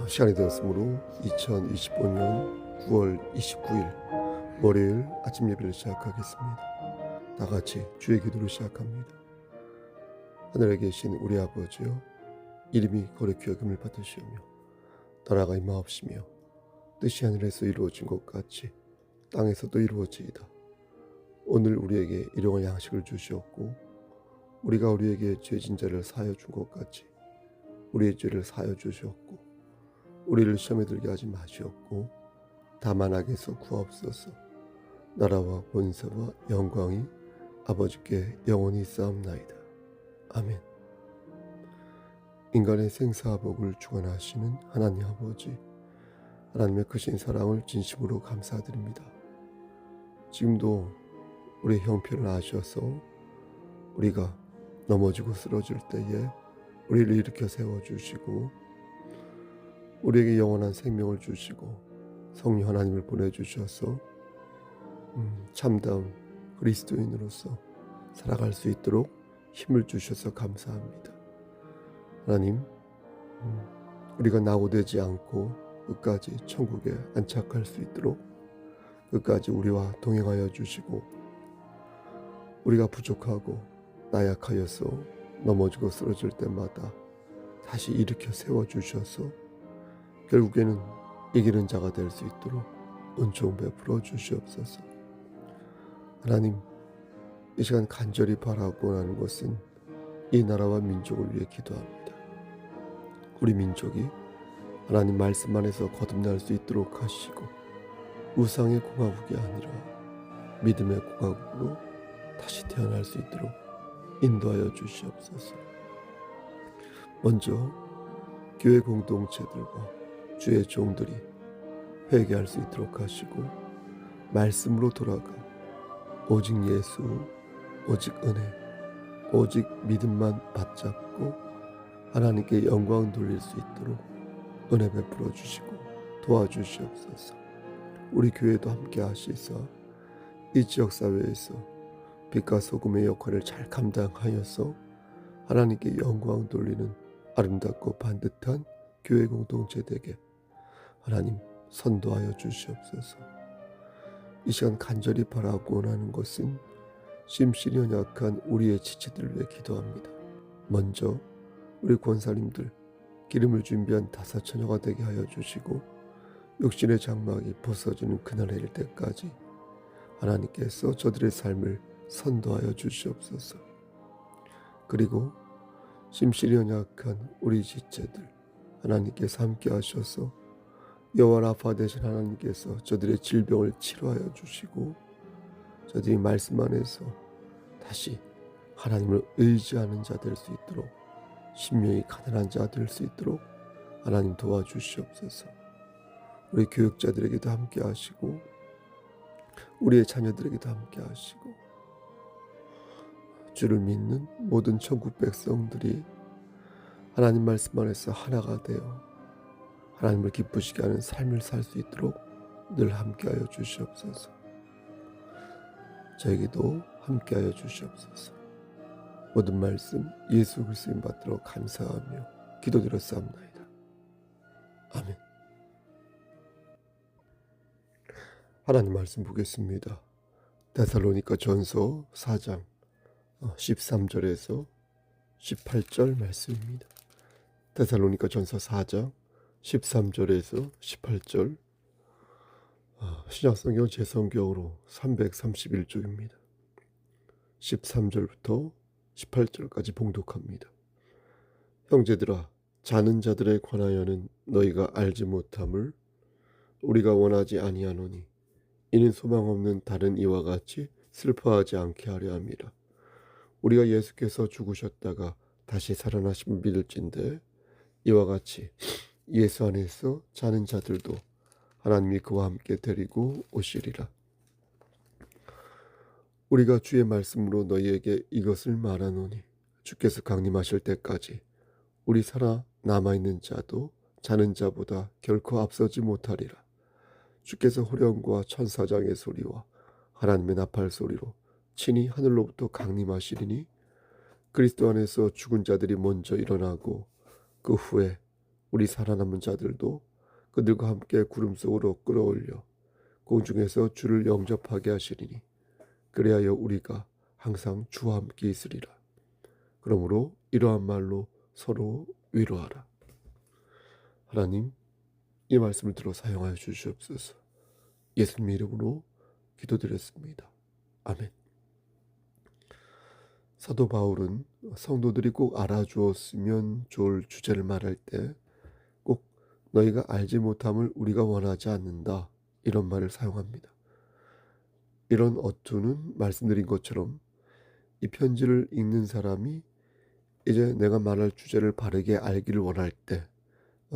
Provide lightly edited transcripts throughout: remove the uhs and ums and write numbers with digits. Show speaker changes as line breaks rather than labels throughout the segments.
시간이 되었으므로 2025년 9월 29일 월요일 아침 예배를 시작하겠습니다. 다 같이 주의 기도를 시작합니다. 하늘에 계신 우리 아버지여, 이름이 거룩히 여김을 받으시오며 나라가 임하옵시며 뜻이 하늘에서 이루어진 것 같이 땅에서도 이루어지이다. 오늘 우리에게 일용할 양식을 주시옵고 우리가 우리에게 죄진 자를 사하여 준 것 같이 우리의 죄를 사하여 주시옵고 우리를 시험에 들게 하지 마시옵고 다만 악에서 구하옵소서. 나라와 권세와 영광이 아버지께 영원히 있사옵나이다. 아멘. 인간의 생사복을 주관하시는 하나님 아버지, 하나님의 크신 사랑을 진심으로 감사드립니다. 지금도 우리의 형편을 아셔서 우리가 넘어지고 쓰러질 때에 우리를 일으켜 세워주시고 우리에게 영원한 생명을 주시고 성령 하나님을 보내주셔서 참다운 그리스도인으로서 살아갈 수 있도록 힘을 주셔서 감사합니다. 하나님, 우리가 낙오되지 않고 끝까지 천국에 안착할 수 있도록 끝까지 우리와 동행하여 주시고 우리가 부족하고 나약하여서 넘어지고 쓰러질 때마다 다시 일으켜 세워주셔서 결국에는 이기는 자가 될 수 있도록 은총 베풀어 주시옵소서. 하나님, 이 시간 간절히 바라고 하는 것은 이 나라와 민족을 위해 기도합니다. 우리 민족이 하나님 말씀 안에서 거듭날 수 있도록 하시고 우상의 공화국이 아니라 믿음의 공화국으로 다시 태어날 수 있도록 인도하여 주시옵소서. 먼저 교회 공동체들과 주의 종들이 회개할 수 있도록 하시고 말씀으로 돌아가 오직 예수, 오직 은혜, 오직 믿음만 받잡고 하나님께 영광 돌릴 수 있도록 은혜 베풀어 주시고 도와주시옵소서. 우리 교회도 함께 하시사 이 지역사회에서 빛과 소금의 역할을 잘 감당하여서 하나님께 영광 돌리는 아름답고 반듯한 교회 공동체 되게 하나님 선도하여 주시옵소서. 이 시간 간절히 바라고 원하는 것은 심신이 연약한 우리의 지체들을 위해 기도합니다. 먼저 우리 권사님들 기름을 준비한 다사처녀가 되게 하여 주시고 육신의 장막이 벗어지는 그날에 이를 때까지 하나님께서 저들의 삶을 선도하여 주시옵소서. 그리고 심신이 연약한 우리 지체들 하나님께서 함께 하셔서 여호와 라파 되신 하나님께서 저들의 질병을 치료하여 주시고 저들이 말씀 안에서 다시 하나님을 의지하는 자 될 수 있도록 심령이 가난한 자 될 수 있도록 하나님 도와주시옵소서. 우리 교육자들에게도 함께 하시고 우리의 자녀들에게도 함께 하시고 주를 믿는 모든 천국 백성들이 하나님 말씀 안에서 하나가 되어 하나님을 기쁘시게 하는 삶을 살 수 있도록 늘 함께하여 주시옵소서. 저에게도 함께하여 주시옵소서. 모든 말씀 예수 그리스도인 받들어 감사하며 기도드렸사옵나이다. 아멘. 하나님 말씀 보겠습니다. 데살로니가 전서 4장 13절에서 18절 말씀입니다. 데살로니가 전서 4장 13절에서 18절 신약성경 제성경으로 331쪽입니다. 13절부터 18절까지 봉독합니다. 형제들아, 자는 자들에 관하여는 너희가 알지 못함을 우리가 원하지 아니하노니 이는 소망 없는 다른 이와 같이 슬퍼하지 않게 하려 함이라. 우리가 예수께서 죽으셨다가 다시 살아나심을 믿을진대 이와 같이 예수 안에서 자는 자들도 하나님이 그와 함께 데리고 오시리라. 우리가 주의 말씀으로 너희에게 이것을 말하노니 주께서 강림하실 때까지 우리 살아 남아있는 자도 자는 자보다 결코 앞서지 못하리라. 주께서 호령과 천사장의 소리와 하나님의 나팔 소리로 친히 하늘로부터 강림하시리니 그리스도 안에서 죽은 자들이 먼저 일어나고 그 후에 우리 살아남은 자들도 그들과 함께 구름 속으로 끌어올려 공중에서 주를 영접하게 하시리니 그리하여 우리가 항상 주와 함께 있으리라. 그러므로 이러한 말로 서로 위로하라. 하나님, 이 말씀을 들어 사용하여 주시옵소서. 예수님 이름으로 기도드렸습니다. 아멘. 사도 바울은 성도들이 꼭 알아주었으면 좋을 주제를 말할 때 꼭 너희가 알지 못함을 우리가 원하지 않는다, 이런 말을 사용합니다. 이런 어투는 말씀드린 것처럼 이 편지를 읽는 사람이 이제 내가 말할 주제를 바르게 알기를 원할 때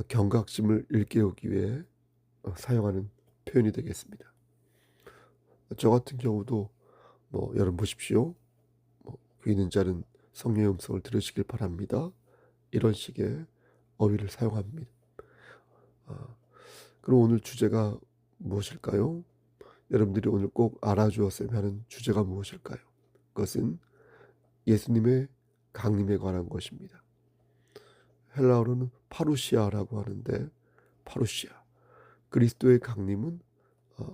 경각심을 일깨우기 위해 사용하는 표현이 되겠습니다. 저 같은 경우도 여러분 보십시오. 귀 있는 자는 성령의 음성을 들으시길 바랍니다. 이런 식의 어휘를 사용합니다. 그럼 오늘 주제가 무엇일까요? 여러분들이 오늘 꼭 알아주었으면 하는 주제가 무엇일까요? 그것은 예수님의 강림에 관한 것입니다. 헬라어로는 파루시아라고 하는데, 파루시아, 그리스도의 강림은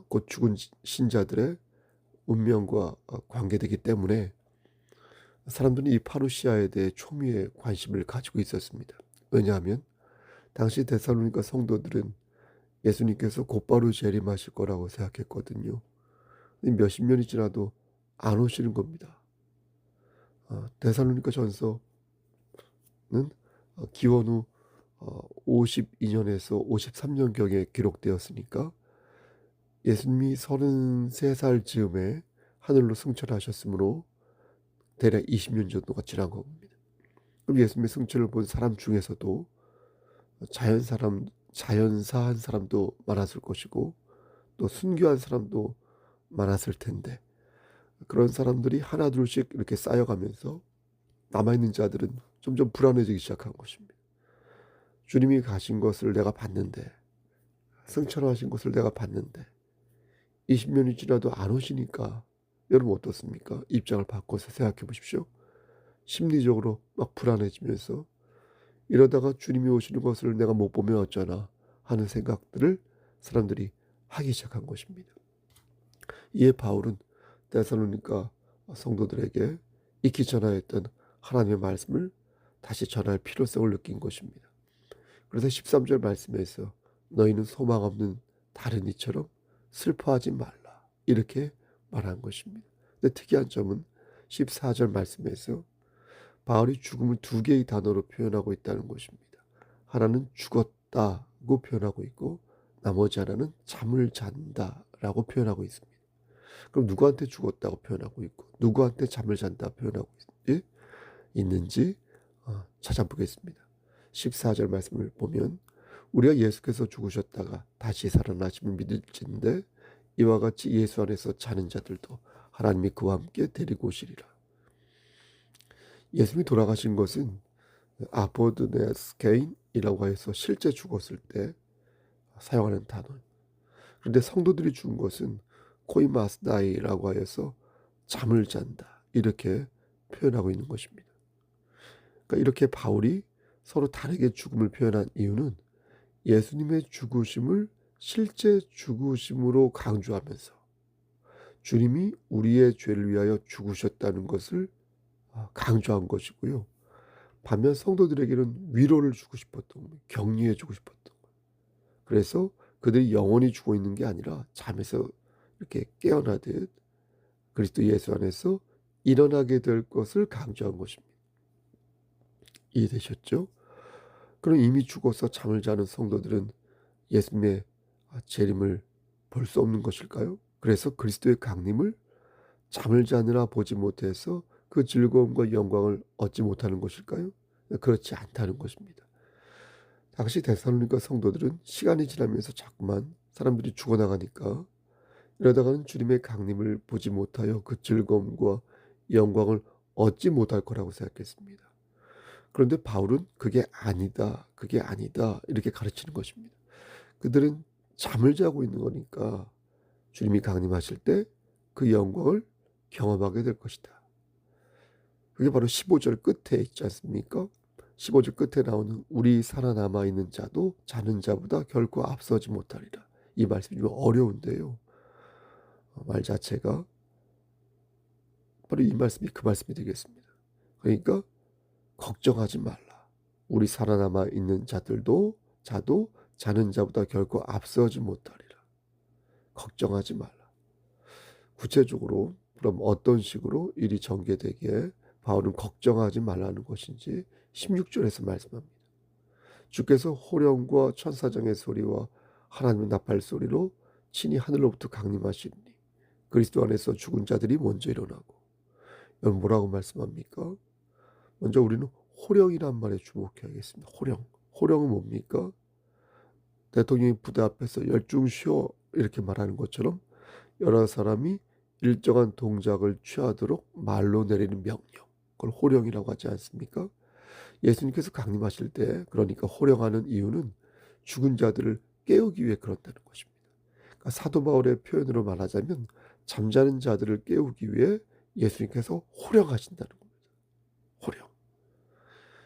곧 죽은 신자들의 운명과 관계되기 때문에 사람들은 이 파루시아에 대해 초미의 관심을 가지고 있었습니다. 왜냐하면 당시 데살로니가 성도들은 예수님께서 곧바로 재림하실 거라고 생각했거든요. 몇십 년이 지나도 안 오시는 겁니다. 데살로니가 전서는 기원 후 52년에서 53년경에 기록되었으니까 예수님이 33살 즈음에 하늘로 승천하셨으므로 대략 20년 정도가 지난 겁니다. 그럼 예수님의 승천을 본 사람 중에서도 자연사한 사람도 많았을 것이고 또 순교한 사람도 많았을 텐데, 그런 사람들이 하나둘씩 이렇게 쌓여가면서 남아있는 자들은 점점 불안해지기 시작한 것입니다. 주님이 가신 것을 내가 봤는데, 승천하신 것을 내가 봤는데 20년이 지나도 안 오시니까 여러분 어떻습니까? 입장을 바꿔서 생각해 보십시오. 심리적으로 막 불안해지면서 이러다가 주님이 오시는 것을 내가 못 보면 어쩌나 하는 생각들을 사람들이 하기 시작한 것입니다. 이에 바울은 데살로니가 성도들에게 익히 전하였던 하나님의 말씀을 다시 전할 필요성을 느낀 것입니다. 그래서 13절 말씀에서 너희는 소망 없는 다른 이처럼 슬퍼하지 말라, 이렇게 말한 것입니다. 근데 특이한 점은 14절 말씀에서 바울이 죽음을 두 개의 단어로 표현하고 있다는 것입니다. 하나는 죽었다고 표현하고 있고 나머지 하나는 잠을 잔다라고 표현하고 있습니다. 그럼 누구한테 죽었다고 표현하고 있고 누구한테 잠을 잔다 표현하고 있는지 찾아보겠습니다. 14절 말씀을 보면 우리가 예수께서 죽으셨다가 다시 살아나심을 믿을진데 이와 같이 예수 안에서 자는 자들도 하나님이 그와 함께 데리고 오시리라. 예수님이 돌아가신 것은 아포드네스케인이라고 해서 실제 죽었을 때 사용하는 단어입니다. 그런데 성도들이 죽은 것은 코이마스다이라고 하여서 잠을 잔다, 이렇게 표현하고 있는 것입니다. 그러니까 이렇게 바울이 서로 다르게 죽음을 표현한 이유는 예수님의 죽으심을 실제 죽으심으로 강조하면서 주님이 우리의 죄를 위하여 죽으셨다는 것을 강조한 것이고요. 반면 성도들에게는 위로를 주고 싶었던 거예요. 격려해 주고 싶었던 거예요. 그래서 그들이 영원히 죽어 있는 게 아니라 잠에서 이렇게 깨어나듯 그리스도 예수 안에서 일어나게 될 것을 강조한 것입니다. 이해되셨죠? 그럼 이미 죽어서 잠을 자는 성도들은 예수님의 재림을 볼 수 없는 것일까요? 그래서 그리스도의 강림을 잠을 자느라 보지 못해서 그 즐거움과 영광을 얻지 못하는 것일까요? 그렇지 않다는 것입니다. 당시 데살로니가 성도들은 시간이 지나면서 자꾸만 사람들이 죽어나가니까 이러다가는 주님의 강림을 보지 못하여 그 즐거움과 영광을 얻지 못할 거라고 생각했습니다. 그런데 바울은 그게 아니다 이렇게 가르치는 것입니다. 그들은 잠을 자고 있는 거니까 주님이 강림하실 때 그 영광을 경험하게 될 것이다. 그게 바로 15절 끝에 있지 않습니까? 15절 끝에 나오는 우리 살아남아 있는 자도 자는 자보다 결코 앞서지 못하리라. 이 말씀이 좀 어려운데요. 말 자체가 바로 이 말씀이 그 말씀이 되겠습니다. 그러니까 걱정하지 말라. 우리 살아남아 있는 자도 자는 자보다 결코 앞서지 못하리라. 걱정하지 말라. 구체적으로 그럼 어떤 식으로 일이 전개되기에 바울은 걱정하지 말라는 것인지 16절에서 말씀합니다. 주께서 호령과 천사장의 소리와 하나님의 나팔 소리로 친히 하늘로부터 강림하시니 그리스도 안에서 죽은 자들이 먼저 일어나고. 여러분 뭐라고 말씀합니까? 먼저 우리는 호령이란 말에 주목해야겠습니다. 호령은 뭡니까? 대통령이 부대 앞에서 열중 쉬어 이렇게 말하는 것처럼 여러 사람이 일정한 동작을 취하도록 말로 내리는 명령, 그걸 호령이라고 하지 않습니까? 예수님께서 강림하실 때 그러니까 호령하는 이유는 죽은 자들을 깨우기 위해 그런다는 것입니다. 그러니까 사도 바울의 표현으로 말하자면 잠자는 자들을 깨우기 위해 예수님께서 호령하신다는 겁니다. 호령.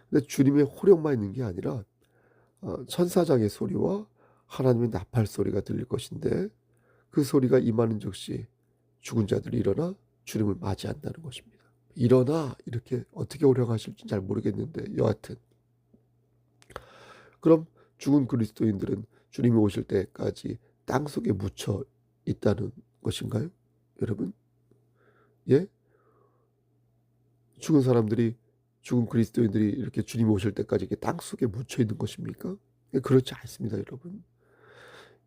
근데 주님의 호령만 있는 게 아니라 천사장의 소리와 하나님의 나팔 소리가 들릴 것인데 그 소리가 임하는 즉시 죽은 자들이 일어나 주님을 맞이한다는 것입니다. 일어나 이렇게 어떻게 호령하실지 잘 모르겠는데 여하튼 그럼 죽은 그리스도인들은 주님이 오실 때까지 땅속에 묻혀 있다는 것인가요? 여러분? 예? 죽은 그리스도인들이 이렇게 주님이 오실 때까지 이렇게 땅속에 묻혀 있는 것입니까? 그렇지 않습니다, 여러분.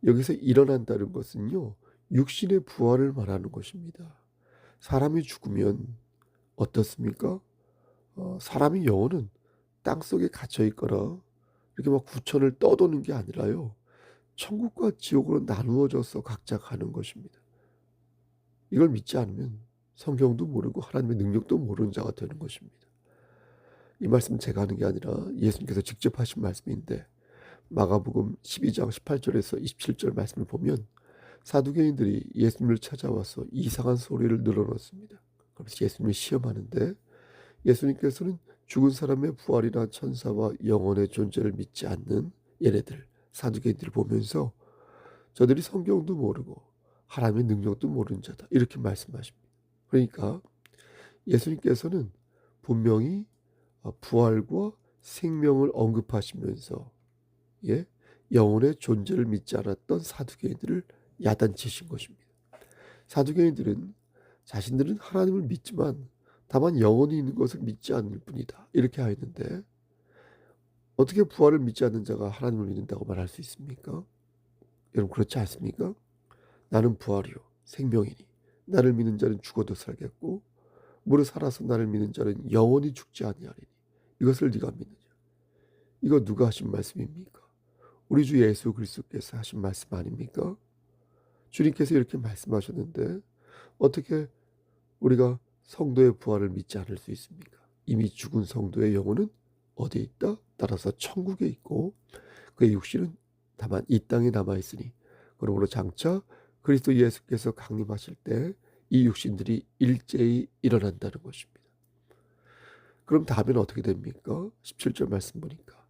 여기서 일어난다는 것은요, 육신의 부활을 말하는 것입니다. 사람이 죽으면 어떻습니까? 사람의 영혼은 땅속에 갇혀 있거나 이렇게 막 구천을 떠도는 게 아니라요, 천국과 지옥으로 나누어져서 각자 가는 것입니다. 이걸 믿지 않으면 성경도 모르고 하나님의 능력도 모르는 자가 되는 것입니다. 이 말씀 제가 하는 게 아니라 예수님께서 직접 하신 말씀인데 마가복음 12장 18절에서 27절 말씀을 보면 사두개인들이 예수님을 찾아와서 이상한 소리를 늘어놓습니다. 그래서 예수님을 시험하는데 예수님께서는 죽은 사람의 부활이나 천사와 영혼의 존재를 믿지 않는 얘네들 사두개인들을 보면서 저들이 성경도 모르고 하나님의 능력도 모르는 자다 이렇게 말씀하십니다. 그러니까 예수님께서는 분명히 부활과 생명을 언급하시면서 영혼의 존재를 믿지 않았던 사두개인들을 야단치신 것입니다. 사두개인들은 자신들은 하나님을 믿지만 다만 영혼이 있는 것을 믿지 않을 뿐이다 이렇게 하였는데 어떻게 부활을 믿지 않는 자가 하나님을 믿는다고 말할 수 있습니까? 여러분 그렇지 않습니까? 나는 부활이요 생명이니 나를 믿는 자는 죽어도 살겠고 무릇 살아서 나를 믿는 자는 영원히 죽지 아니하리니 이것을 네가 믿느냐. 이거 누가 하신 말씀입니까? 우리 주 예수 그리스도께서 하신 말씀 아닙니까? 주님께서 이렇게 말씀하셨는데 어떻게 우리가 성도의 부활을 믿지 않을 수 있습니까? 이미 죽은 성도의 영혼은 어디에 있다? 따라서 천국에 있고 그의 육신은 다만 이 땅에 남아있으니 그러므로 장차 그리스도 예수께서 강림하실 때 이 육신들이 일제히 일어난다는 것입니다. 그럼 다음에는 어떻게 됩니까? 17절 말씀 보니까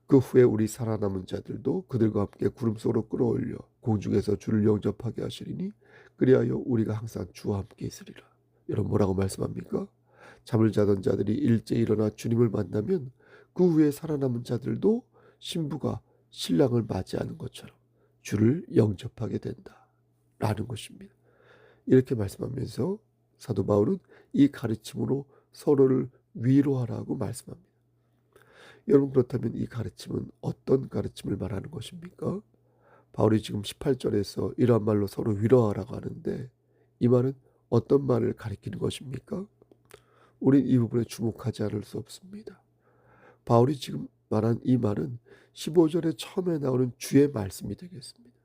그 후에 우리 살아남은 자들도 그들과 함께 구름 속으로 끌어올려 공중에서 주를 영접하게 하시리니 그리하여 우리가 항상 주와 함께 있으리라. 여러분 뭐라고 말씀합니까? 잠을 자던 자들이 일제히 일어나 주님을 만나면 그 후에 살아남은 자들도 신부가 신랑을 맞이하는 것처럼 주를 영접하게 된다라는 것입니다. 이렇게 말씀하면서 사도 바울은 이 가르침으로 서로를 위로하라고 말씀합니다. 여러분 그렇다면 이 가르침은 어떤 가르침을 말하는 것입니까? 바울이 지금 18절에서 이러한 말로 서로 위로하라고 하는데 이 말은 어떤 말을 가리키는 것입니까? 우린 이 부분에 주목하지 않을 수 없습니다. 바울이 지금 말한 이 말은 15절에 처음에 나오는 주의 말씀이 되겠습니다.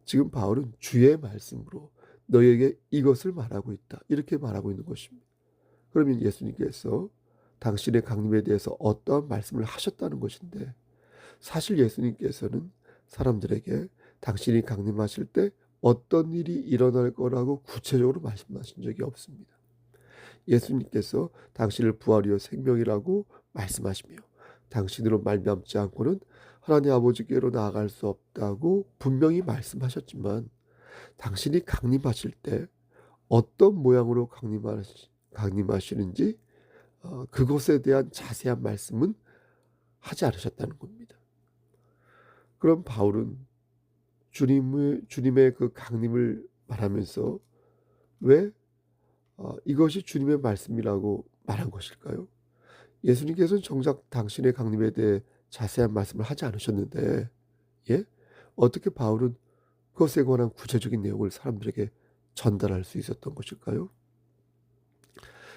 지금 바울은 주의 말씀으로 너희에게 이것을 말하고 있다 이렇게 말하고 있는 것입니다. 그러면 예수님께서 당신의 강림에 대해서 어떠한 말씀을 하셨다는 것인데 사실 예수님께서는 사람들에게 당신이 강림하실 때 어떤 일이 일어날 거라고 구체적으로 말씀하신 적이 없습니다. 예수님께서 당신을 부활이요 생명이라고 말씀하시며 당신으로 말미암지 않고는 하나님 아버지께로 나아갈 수 없다고 분명히 말씀하셨지만 당신이 강림하실 때 어떤 모양으로 강림하시는지 그것에 대한 자세한 말씀은 하지 않으셨다는 겁니다. 그럼 바울은 주님의 그 강림을 말하면서 왜 이것이 주님의 말씀이라고 말한 것일까요? 예수님께서는 정작 당신의 강림에 대해 자세한 말씀을 하지 않으셨는데 예? 어떻게 바울은 그것에 관한 구체적인 내용을 사람들에게 전달할 수 있었던 것일까요?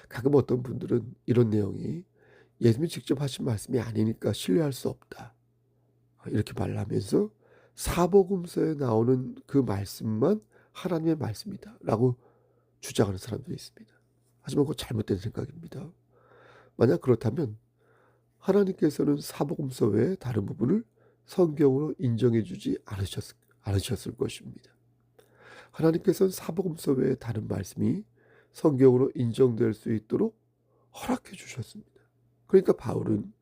가끔 어떤 분들은 이런 내용이 예수님이 직접 하신 말씀이 아니니까 신뢰할 수 없다, 이렇게 말을 하면서 사복음서에 나오는 그 말씀만 하나님의 말씀이다 라고 주장하는 사람들이 있습니다. 하지만 그건 잘못된 생각입니다. 만약 그렇다면 하나님께서는 사복음서 외에 다른 부분을 성경으로 인정해 주지 않으셨을 것입니다. 하나님께서는 사복음서 외에 다른 말씀이 성경으로 인정될 수 있도록 허락해 주셨습니다. 그러니까 바울은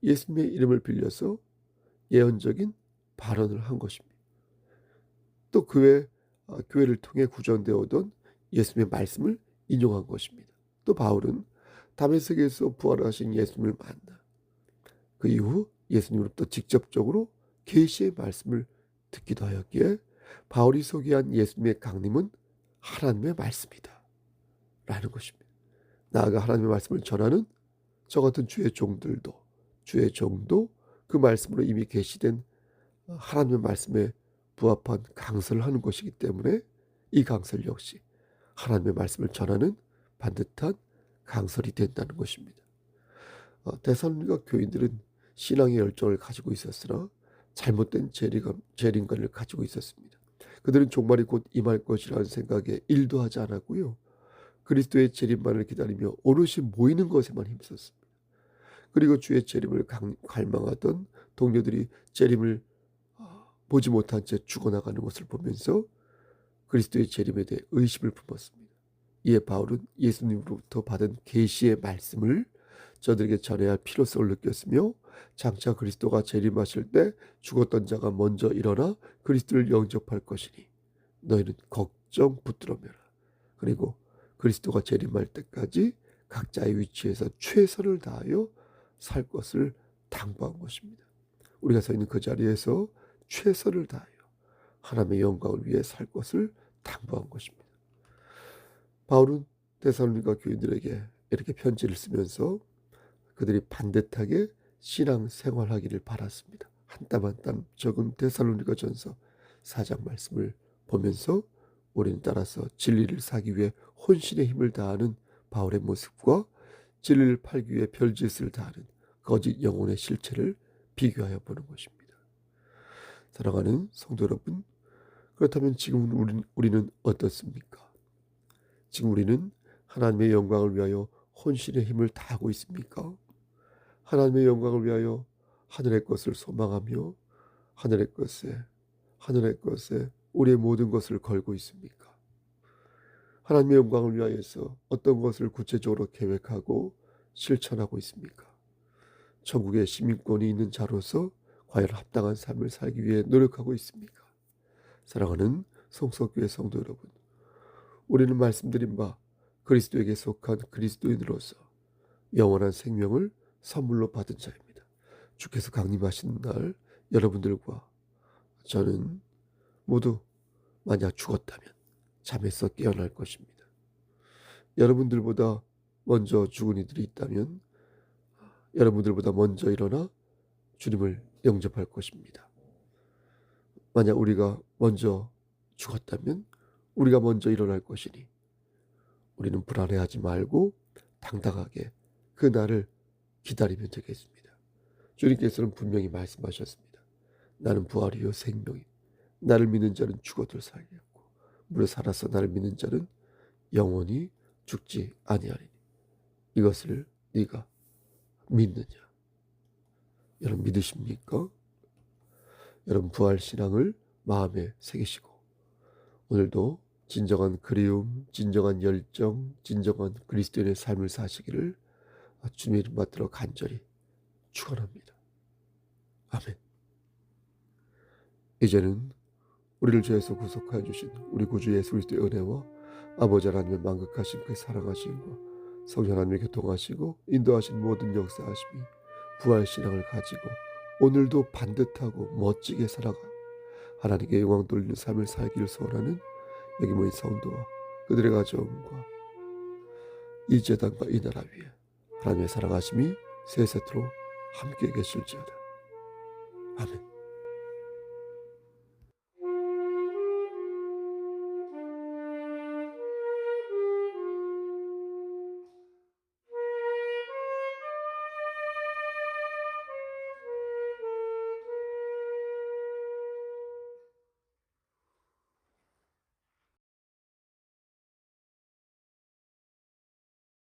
예수님의 이름을 빌려서 예언적인 발언을 한 것입니다. 또 그 외 교회를 통해 구전되어 오던 예수님의 말씀을 인용한 것입니다. 또 바울은 다메섹에서 부활하신 예수님을 만나 그 이후 예수님으로부터 직접적으로 계시의 말씀을 듣기도 하였기에 바울이 소개한 예수님의 강림은 하나님의 말씀이다 라는 것입니다. 나아가 하나님의 말씀을 전하는 저 같은 주의 종도 그 말씀으로 이미 계시된 하나님의 말씀에 부합한 강설을 하는 것이기 때문에 이 강설 역시 하나님의 말씀을 전하는 반듯한 강설이 된다는 것입니다. 데살로니가 교인들은 신앙의 열정을 가지고 있었으나 잘못된 재림관을 가지고 있었습니다. 그들은 종말이 곧 임할 것이라는 생각에 일도 하지 않았고요. 그리스도의 재림만을 기다리며 오롯이 모이는 것에만 힘썼습니다. 그리고 주의 재림을 갈망하던 동료들이 재림을 보지 못한 채 죽어나가는 것을 보면서 그리스도의 재림에 대해 의심을 품었습니다. 이에 바울은 예수님으로부터 받은 계시의 말씀을 저들에게 전해야 할 필요성을 느꼈으며 장차 그리스도가 재림하실 때 죽었던 자가 먼저 일어나 그리스도를 영접할 것이니 너희는 걱정 붙들어 매라. 그리고 그리스도가 재림할 때까지 각자의 위치에서 최선을 다하여 살 것을 당부한 것입니다. 우리가 서 있는 그 자리에서 최선을 다하여 하나님의 영광을 위해 살 것을 당부한 것입니다. 바울은 데살로니가 교인들에게 이렇게 편지를 쓰면서 그들이 반듯하게 신앙 생활하기를 바랐습니다. 한 땀 한 땀 적은 데살로니가 전서 4장 말씀을 보면서 우리는 따라서 진리를 사기 위해 혼신의 힘을 다하는 바울의 모습과 진리를 팔기 위해 별짓을 다하는 거짓 영혼의 실체를 비교하여 보는 것입니다. 사랑하는 성도 여러분, 그렇다면 지금 우리는 어떻습니까? 지금 우리는 하나님의 영광을 위하여 혼신의 힘을 다하고 있습니까? 하나님의 영광을 위하여 하늘의 것을 소망하며 하늘의 것에 우리의 모든 것을 걸고 있습니까? 하나님의 영광을 위하여서 어떤 것을 구체적으로 계획하고 실천하고 있습니까? 천국의 시민권이 있는 자로서 과연 합당한 삶을 살기 위해 노력하고 있습니까? 사랑하는 성서교회 성도 여러분, 우리는 말씀드린 바 그리스도에게 속한 그리스도인으로서 영원한 생명을 선물로 받은 자입니다. 주께서 강림하시는 날 여러분들과 저는 모두 만약 죽었다면 잠에서 깨어날 것입니다. 여러분들보다 먼저 죽은 이들이 있다면 여러분들보다 먼저 일어나 주님을 영접할 것입니다. 만약 우리가 먼저 죽었다면 우리가 먼저 일어날 것이니 우리는 불안해하지 말고 당당하게 그 날을 기다리면 되겠습니다. 주님께서는 분명히 말씀하셨습니다. 나는 부활이요 생명이 나를 믿는 자는 죽어도 살겠고 무릇 살아서 나를 믿는 자는 영원히 죽지 아니하리니 이것을 네가 믿느냐? 여러분 믿으십니까? 여러분 부활신앙을 마음에 새기시고 오늘도 진정한 그리움, 진정한 열정, 진정한 그리스도인의 삶을 사시기를 주님의 이름 받들어 간절히 축원합니다. 아멘. 이제는 우리를 죄에서 구속하여 주신 우리 구주 예수 그리스도의 은혜와 아버지 하나님의 만극하신 그 사랑하심과 성령 하나님의 교통하시고 인도하신 모든 역사하심이 부활신앙을 가지고 오늘도 반듯하고 멋지게 살아가 하나님께 영광 돌리는 삶을 살기를 소원하는 여기 모인 성도와 그들의 가정과 이 재단과 이 나라 위에 하나님의 사랑하심이 세세토록 함께 계실지어다. 아멘.